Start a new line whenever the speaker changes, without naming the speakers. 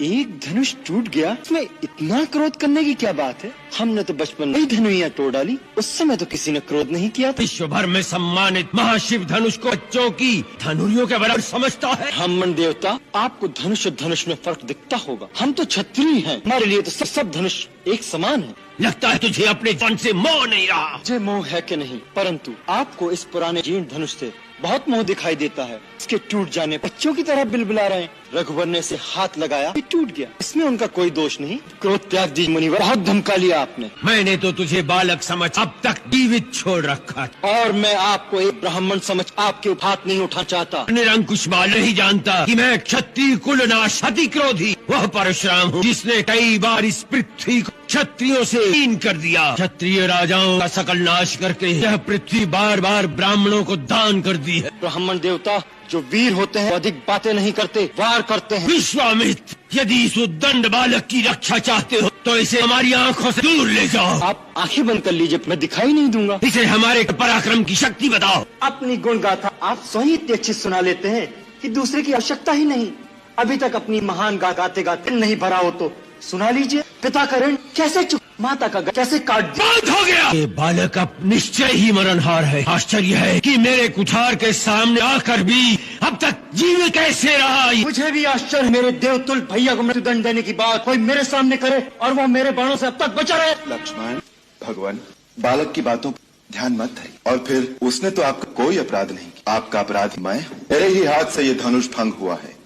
एक धनुष टूट गया, इसमें इतना क्रोध करने की क्या बात है? हमने तो बचपन में ही धनुइयाँ तोड़ डाली, उस समय तो किसी ने क्रोध नहीं किया था।
विश्व भर में सम्मानित महाशिव धनुष को बच्चों की धनुरियों के बराबर समझता है।
ब्राह्मण देवता, आपको धनुष और धनुष में फर्क दिखता होगा। हम तो क्षत्रिय हैं, हमारे लिए तो सब धनुष एक समान है।
लगता है तुझे अपने मन से मोह नहीं रहा।
मुझे मोह है कि नहीं, परंतु आपको इस पुराने जीर्ण धनुष से बहुत मोह दिखाई देता है। इसके टूट जाने बच्चों की तरह बिलबिला रहे हैं। रघुवर ने इसे हाथ लगाया, ये टूट गया, इसमें उनका कोई दोष नहीं। क्रोध त्याग दीजिए मुनिवर, बहुत धमका लिया आपने।
मैंने तो तुझे बालक समझ अब तक जीवित छोड़ रखा था।
और मैं आपको एक ब्राह्मण समझ आपके हाथ नहीं उठा चाहता।
निरंकुश बाल नहीं जानता कि मैं क्षत्रिय कुल नाश अति क्रोधी वह परशुराम हूँ, जिसने कई बार इस पृथ्वी को क्षत्रियों से हीन कर दिया। क्षत्रिय राजाओं का सकल नाश करके यह पृथ्वी बार बार ब्राह्मणों को दान कर दी है।
ब्राह्मण देवता, जो वीर होते हैं अधिक बातें नहीं करते, वार करते हैं।
विश्वामित्र, यदि इस उद्दंड बालक की रक्षा चाहते हो तो इसे हमारी आंखों से दूर ले जाओ।
आप आंखें बंद कर लीजिए, मैं दिखाई नहीं दूंगा।
इसे हमारे पराक्रम की शक्ति बताओ।
अपनी गुण गाथा आप स्वयं इतनी अच्छी सुना लेते हैं कि दूसरे की आवश्यकता ही नहीं। अभी तक अपनी महान गाते गाते नहीं भरा हो तो सुना लीजिए। पिता का ऋण कैसे चुक, माता का कैसे काट दिया।
बहुत हो गया। ये बालक अब निश्चय ही मरणहार है। आश्चर्य है कि मेरे कुठार के सामने आकर भी अब तक जीवित कैसे रहा।
मुझे भी आश्चर्य, मेरे देवतुल्य भैया को मृत्युदंड देने की बात कोई मेरे सामने करे और वो मेरे बाणों से अब तक बचा रहे।
लक्ष्मण, भगवान, बालक की बातों पर ध्यान मत है। और फिर उसने तो आपका कोई अपराध नहीं किया। आपका अपराधी मैं हूँ। मेरे ही हाथ से ये धनुष भंग हुआ है।